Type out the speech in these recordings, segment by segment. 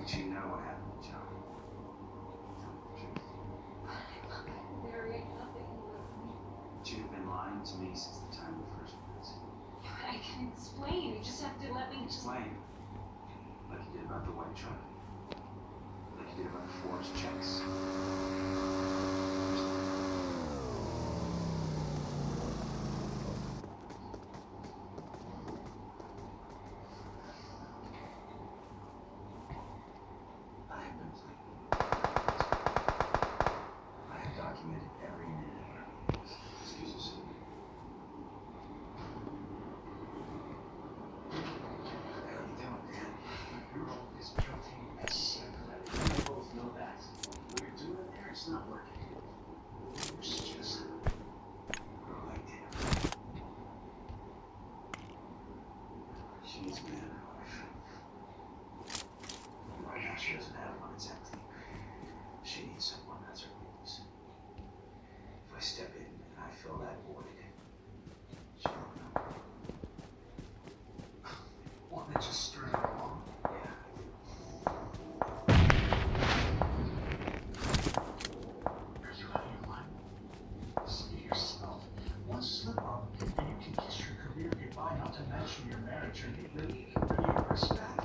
But you know what happened to John. There ain't nothing with me. But you've been lying to me since the time we first met. I can explain. You just have to let me Explain. Like you did about the white truck. Like you did about the forged checks. It's not working. It's just girl like that. She needs a man in her life. Right now she doesn't have one, it's empty. She needs someone, that's her needs. If I step in and I fill that void, she won't know. Want me to just string her along? Yeah. Slip up, and you can kiss your career goodbye, not to mention your marriage and your respect.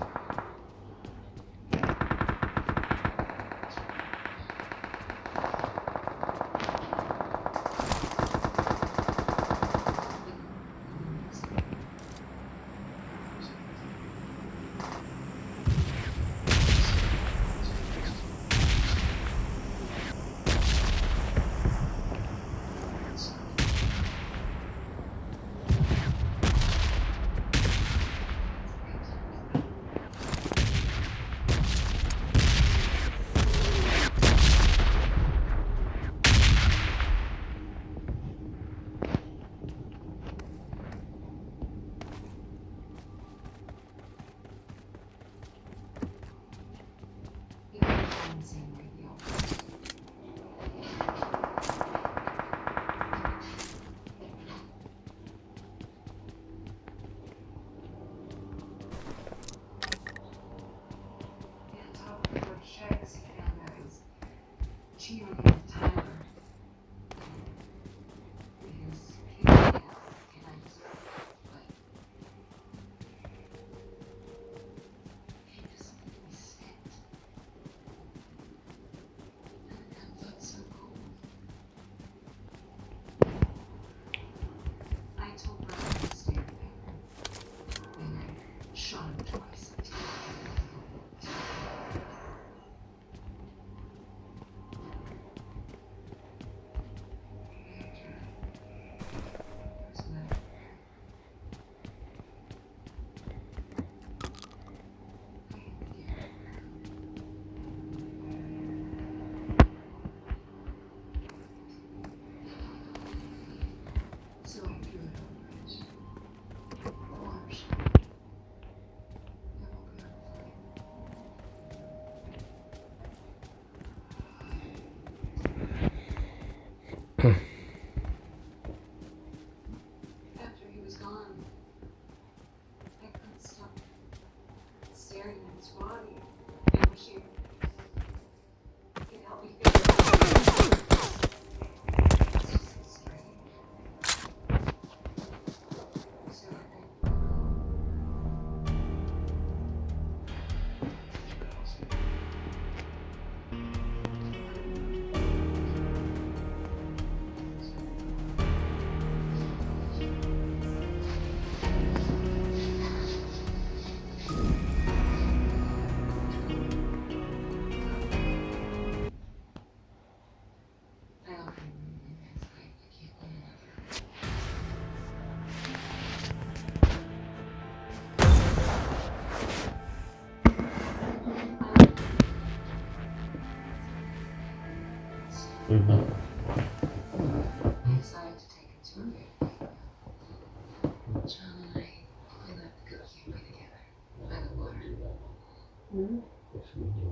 Tapos video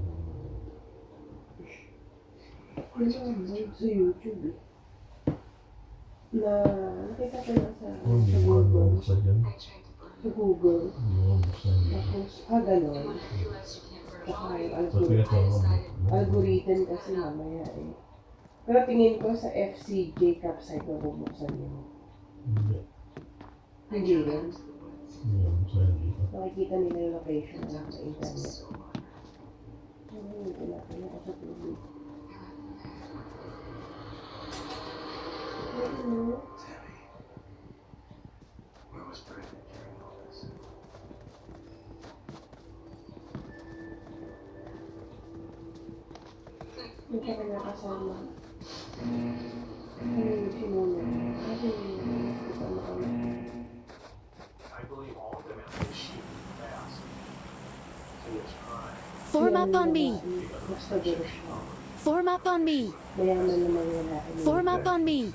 Nanonood sa YouTube eh. Na nakita ko lang sa hindi mo Google. buksan yan. Sa Google. Hindi mo buksan yan. Tapos, gano'n. Saka yung Ba't pinatawa mo? algorithm kasi mamaya eh. Pero tingin ko sa FCJ campsite na bubuksan yun. Hindi. Hindi rin. Hindi mo buksan yan dito. Makikita nila yung location na sa internet. Wala ako sa tubig. Tammy, where was Brandon during all this? Hindi ka na nakasama. Ano yung sinunod? Ano yung kasama kami? I believe all of them at least shoot fast. So there's crime. Form up on me. Basta gano'n siya. Form up on me. Mayaman naman yung lalaki. Form up on me.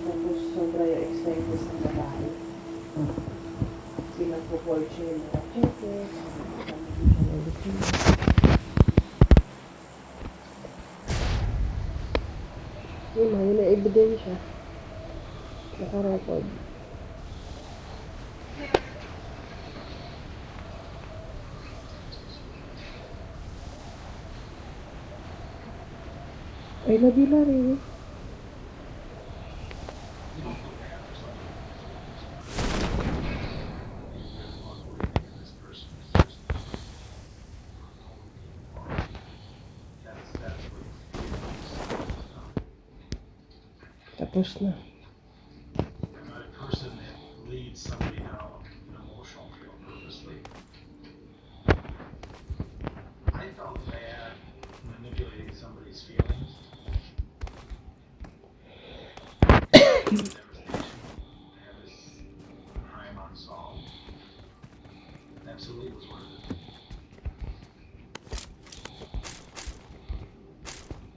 Tapos sobra yung expenses ng babae. Pinagpo-forge yung mga cheque. Yun na, yun na ebidensya. Naka-record. Ay, nabila rin. Tapos na. I'm not a person that leads somebody down an emotional field purposely. I felt bad manipulating somebody's feelings. Devastation to have this crime unsolved. Absolutely was worth it.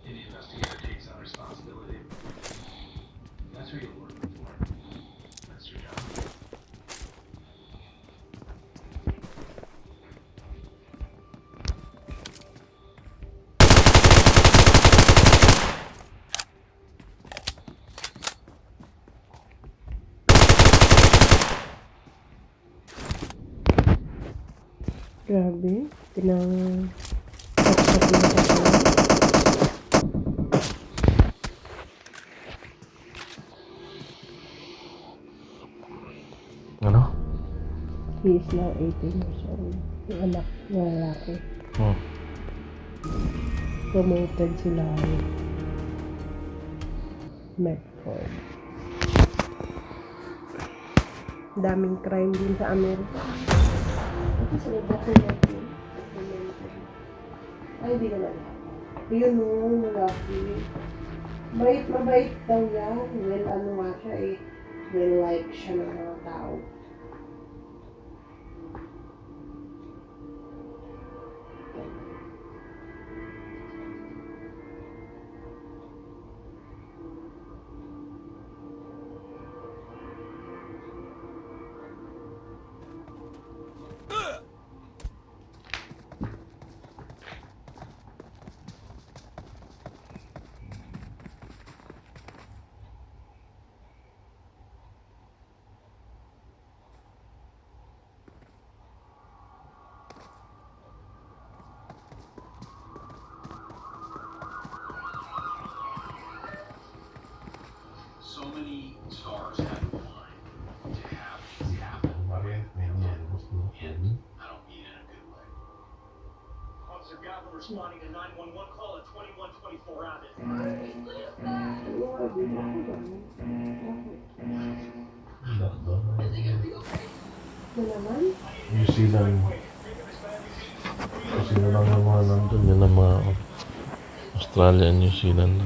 Any investigator takes on responsibility. That's who you're working for. That's your job. Grabe. Pinang-saksak na siya. Ano? He is now 18 years old. Yung anak na lalaki. Promoted sila Medford. Daming crime din sa Amerika. Kasi documentary. Ay, hindi naman. Yun nung lalaki. Mabait daw yan. Well, ano nga siya eh. Well, like siya ng mga tao. So many stars have to align to have things happen. Bakit? May nilabas mo. And I don't mean in a good way. Officer Gatlin responding to 911 call at 2124 Abbott. Ano naman? New Zealand. Kasi na lang ang mga nandun. Yan ang mga Australia and New Zealand.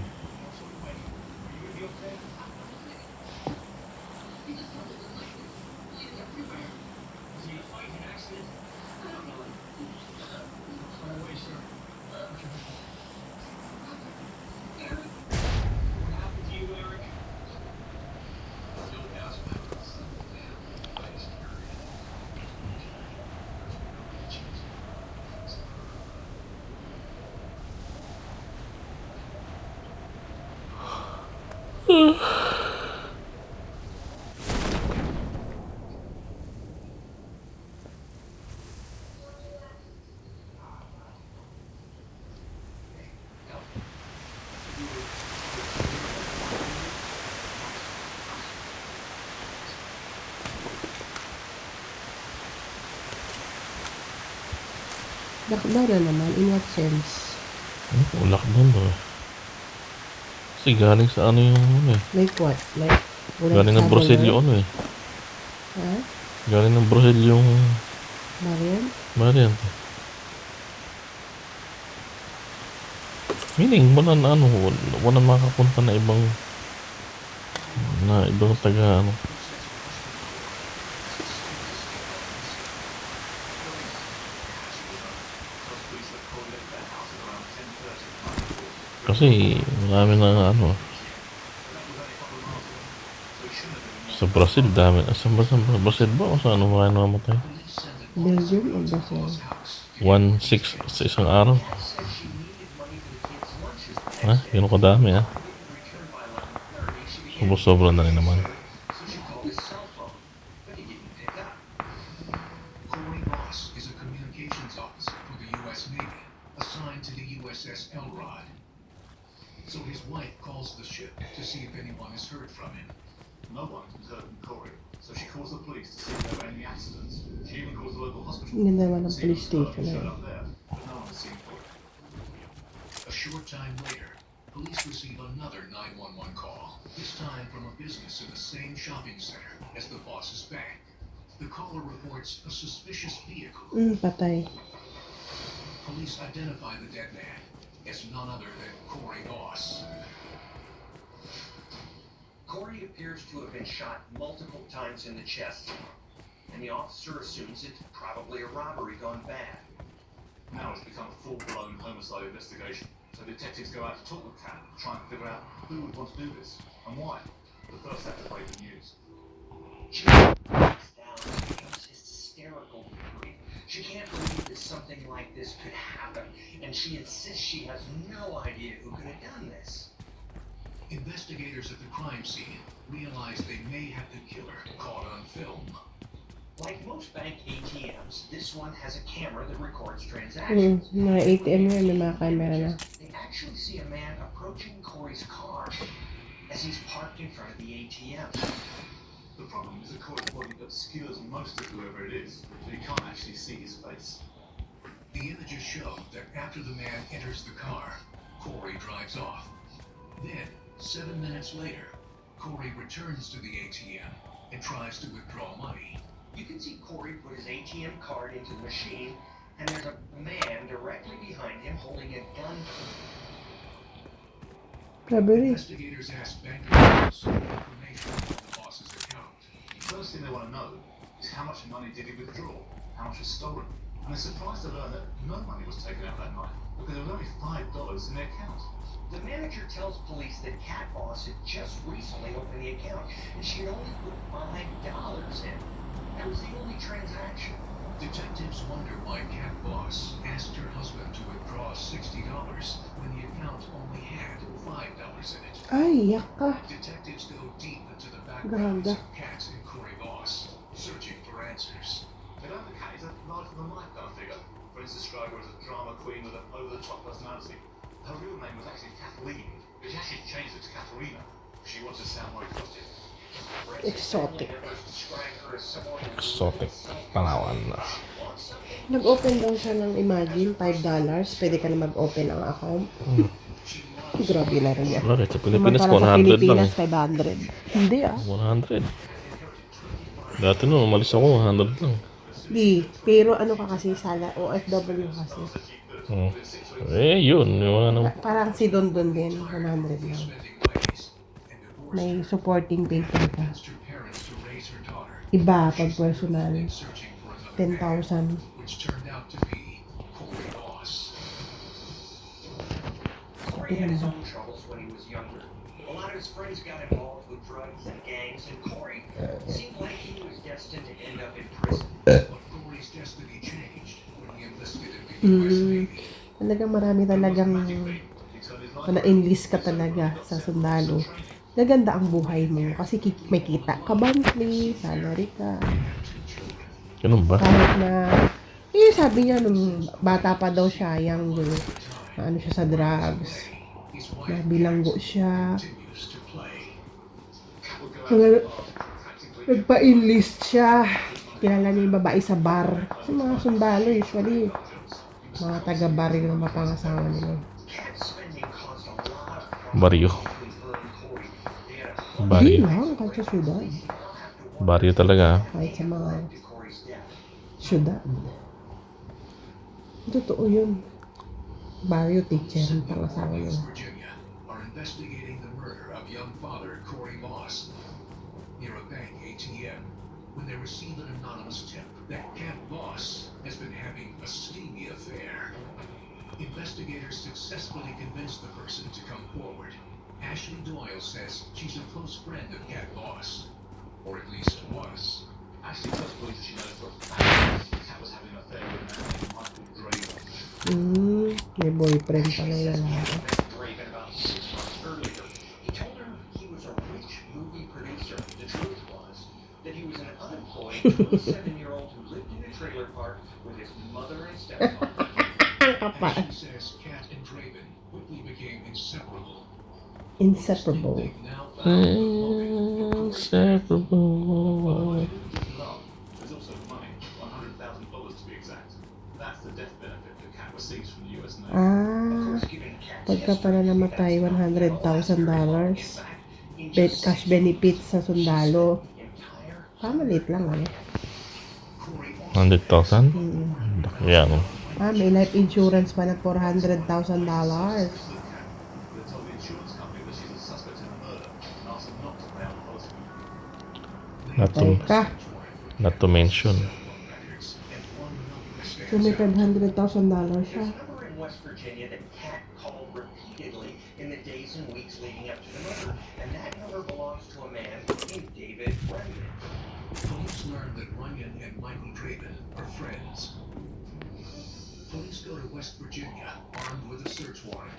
Lockdown na naman. In what sense? Lockdown daw eh. Kasi galing sa ano yung ano eh. Like what? Like, Galing ng Brazil yung ano eh. Ha? Galing ng Brazil yung Marian? variant eh. Meaning, wala na ano, wala makapunta na ibang taga ano. Kasi marami na ano. Sa Brazil, dami. Sa Brazil ba? O sa ano marami namatay? Belgium o Brazil? 1,600 sa isang araw. Ha? Ganun kadami ha? Sobra na rin naman. Corey Ross is a communications officer for the U.S. Navy, assigned to the USS Elrod. So his wife calls the ship to see if anyone has heard from him. No one has heard from Corey, so she calls the police to see if there were any accidents. She even calls the local hospital. Ang ganda naman ng to see police if the station na showed yun. up there, but no one has seen Corey. A short time later, police receive another 911 call, this time from a business in the same shopping center as the boss's bank. The caller reports a suspicious vehicle. Patay. Police identify the dead man as none other than Corey Ross. Corey appears to have been shot multiple times in the chest, and the officer assumes it's probably a robbery gone bad. Now it's become a full-blown homicide investigation. So detectives go out to talk with Kat, try and figure out who would want to do this and why. The first step to break the news. She breaks down and becomes hysterical with grief. She can't believe that something like this could happen, and she insists she has no idea who could have done this. Investigators at the crime scene realize they may have the killer caught on film. Like most bank ATMs, this one has a camera that records transactions. Mga ATM yun, may mga camera na. They actually see a man approaching Corey's car as he's parked in front of the ATM. The problem is that Corey's body obscures most of whoever it is, so you can't actually see his face. The images show that after the man enters the car, Corey drives off. Then, 7 minutes later, Corey returns to the ATM and tries to withdraw money. You can see Corey put his ATM card into the machine, and there's a man directly behind him holding a gun. Investigators ask bank officials for information on the boss's account. The first thing they want to know is how much money did he withdraw, how much was stolen. And they're surprised to learn that no money was taken out that night, because there was only $5 in their account. The manager tells police that Cat Boss had just recently opened the account, and she had only put $5 in. That was the only transaction. Detectives wonder why Cat Boss asked her husband to withdraw $60 when the account only had $5 in it. Ay, yak ka. Detectives go deep into the backgrounds Grabe. of Cat and Corey Boss, searching for answers. They know the cat is a larger-than-life kind of figure. Friends describe her as a drama queen with an over-the-top personality. Her real name was actually Kathleen, but she actually changed it to Katharina. She wanted to sound more exotic. Exotic. Exotic. Palawan na. Nag-open daw siya ng Imagine, $5. Pwede ka na mag-open ang account. Grabe na rin yan. Wala, sa Pilipinas, Samantala sa 100 lang. Pilipinas, 500. Hindi 100. Dati no, umalis ako, 100 lang. Di, pero ano ka kasi, sala, OFW kasi. Yun. Yung mga nang... Parang si Don din, 100 lang. May supporting paper ka. Iba, pag personal, 10,000. Which turned out to be Corey Boss. Corey had his own troubles when he was younger. A lot of his friends got involved with drugs and gangs, and Corey seemed like he was destined to end up in prison. But Corey's destiny changed when he enlisted in the U.S. Navy. Talagang marami talagang na-enlist ka talaga sa sundalo. Gaganda ang buhay mo kasi may kita ka monthly, salary ka. Ganun ba? Kahit na, sabi niya nung bata pa daw siya, younger, na ano siya sa drugs, na bilanggo siya. Nagpa-enlist siya. Kilala niya yung babae sa bar. Sa mga sundalo usually, Mga taga-barrio na mapangasawa nila. Cat's spending caused a lot of Baryo. problems between her and Corey. They had a Hindi Baryo. lang, kahit sa syudad. Baryo talaga. Kahit sa mga to Corey's death. syudad. Totoo yun. Barrio teacher ang pangasawa nila. West Virginia are investigating the murder of young father Corey Moss near a bank ATM when they receive an anonymous tip that Cat Boss has been having a steamy affair. Investigators successfully convinced the person to come forward. Ashley Doyle says she's a close friend of Cat Boss, or at least was. Ashley tells police that she knows for a fact Cat was having an affair with a man named Michael Draven. May boyfriend pala yung lalaki. Draven about 6 months earlier. He told her he was a rich movie producer. The truth was that he was an unemployed 27-year-old who lived in a trailer park with his mother and stepfather. Ashley says Cat and Draven quickly became inseparable. Inseparable. They've now found the motive for Corey's Inseparable. Love. There's also money, $100,000 to be exact. That's the death benefit that Cat receives from the US Navy. Pagka pala namatay, $100,000. Cash benefits sa sundalo. Maliit lang, ano? 100,000? Yan. May life insurance pa na $400,000. They told the insurance company that she's a suspect in a murder and asked them not to pay out the policy. Not to mention. So may $500,000 siya. There's a number in West Virginia that Cat called repeatedly in the days and weeks leading up to the murder, and that number belongs to a man named David Runyon. Police learned that Runyon and Michael Draven are friends. Police go to West Virginia armed with a search warrant.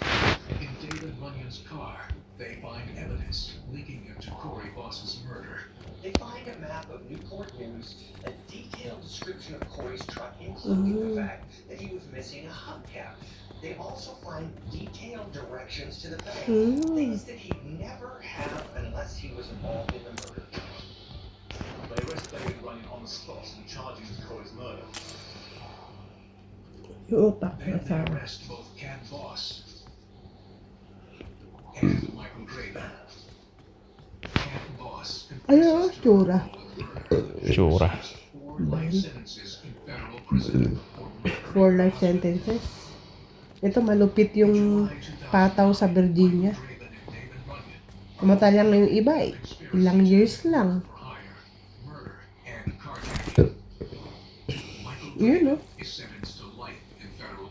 In David Runyon's car, they find evidence linking him to Corey Boss's murder. They find a map of Newport News, a detailed description of Corey's truck, including the fact that he was missing a hubcap. They also find detailed directions to the bank, things that he'd never have unless he was involved in the murder. They arrest David Runyon on the spot and charge him with Corey's murder. Yung utak Then na they sa arrest both Cat Boss and Michael Draven. Cat Boss Ano, tsura. Tsura. 4 life sentences in federal prison for 4 murder. life sentences. Ito malupit yung pataw sa Virginia. Mamatay lang yung iba eh. Ilang years lang. Yun, no?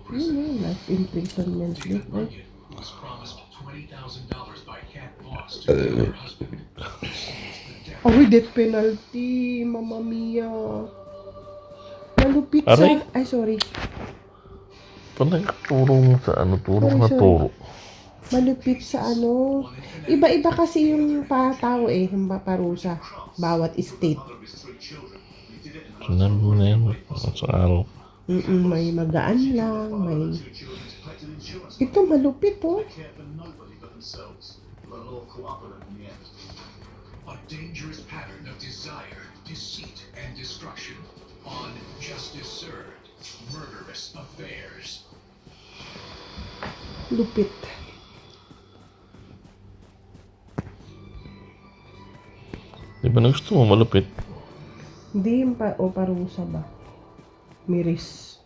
Yun, no? Life imprisonment. Ay, death penalty. Mamma mia. Malupit Aray. sa... Ay, sorry. Turo mo sa ano, turo na turo. Malupit sa ano. Iba-iba kasi yung patao eh, yung parusa. Bawat state. Sinabi mo na yan sa araw. May magaan lang, may... Ito malupit oh. They care for nobody but themselves. The law caught up with them in the end. A dangerous pattern of desire, deceit, and destruction on justice served, murderous affairs. Lupit. Di ba na gusto mo malupit? Hindi yung parusa ba? Miris.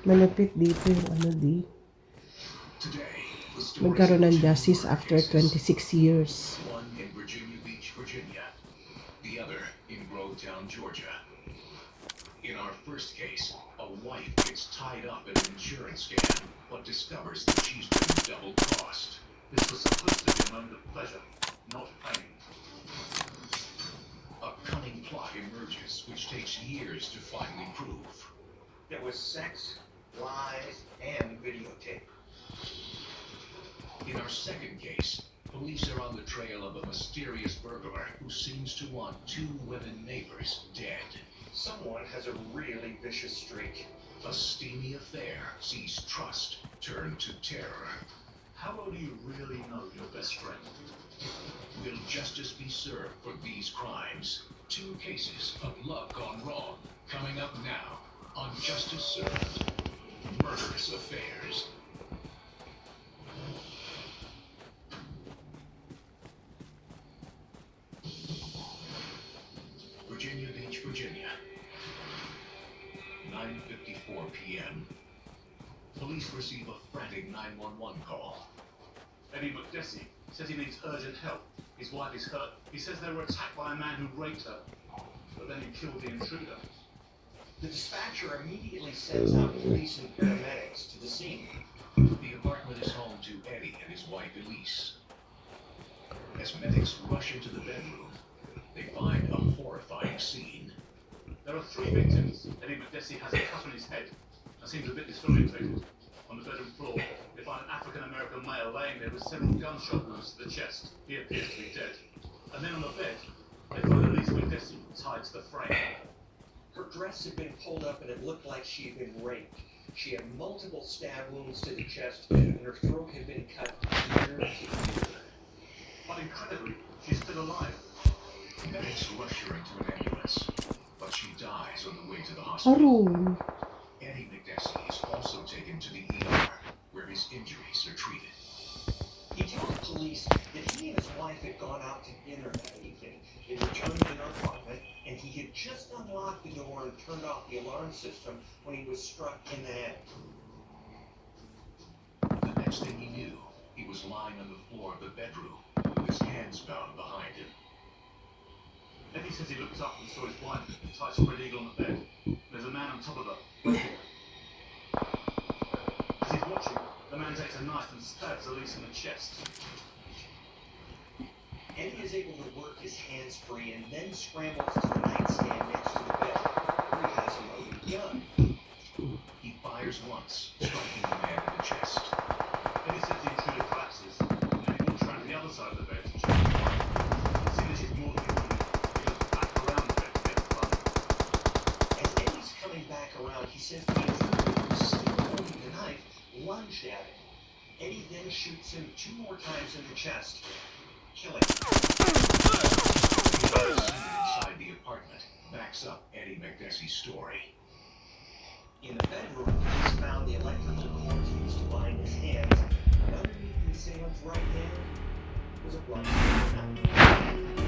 Malupit dito yung ano di. Magkaroon ng justice after 26 years. One in Virginia Beach, Virginia. The other in Grovetown, Georgia. In our first case, a wife gets tied up in an insurance scam, but discovers that she's been double crossed. This was supposed to be a moment of pleasure, not pain. A cunning plot emerges, which takes years to finally prove. There was sex, lies, and videotape. In our second case, police are on the trail of a mysterious burglar who seems to want 2 women neighbors dead. Someone has a really vicious streak. A steamy affair sees trust turn to terror. How well do you really know your best friend? Will justice be served for these crimes? 2 cases of love gone wrong. Coming up now on Justice Served. Murderous Affairs. Virginia Beach, Virginia. 9:54 p.m. Police receive a frantic 911 call. Eddie McDessie says he needs urgent help. His wife is hurt. He says they were attacked by a man who raped her, but then he killed the intruder. The dispatcher immediately sends out police and paramedics to the scene. The apartment is home to Eddie and his wife Elise. As medics rush into the bedroom, they find a horrifying scene. There are 3 victims. Eddie McDessie has a cut on his head and seems a bit disorientated. On the bedroom floor, they find an African-American male laying there with several gunshot wounds to the chest. He appears to be dead. And then on the bed, they find Elise McDessie tied to the frame. Her dress had been pulled up and it looked like she had been raped. She had multiple stab wounds to the chest and her throat had been cut ear to ear. But incredibly, she's still alive. Medics rush her into an ambulance, but she dies on the way to the hospital. Aroy. Eddie McDessie is also taken to the ER, where his injuries are treated. He told police that he and his wife had gone out to dinner that evening. They returned to their apartment, and he had just unlocked the door and turned off the alarm system when he was struck in the head. The next thing he knew, he was lying on the floor of the bedroom, with his hands bound behind him. Eddie says he looked up and saw his wife tied spread eagle on the bed. There's a man on top of her, raping her. As he's watching, the man takes a knife and stabs Elise in the chest. Eddie is able to work his hands free and then scrambles to the nightstand next to the bed, where he has a loaded gun. He fires once, striking the man in the chest. Eddie says the intruder collapses, and he walks around to the other side of the bed to check his wife. Seeing that she's mortally wounded, he goes back around the bed to get the gun. As Eddie's coming back around, he says the intruder, who was still holding the knife, lunged at him. Eddie then shoots him 2 more times in the chest, killing him. The scene inside the apartment backs up Eddie McDessie's story. In the bedroom, police found the electrical cords used to bind his hands, and underneath the assailant's right hand was a blunt knife.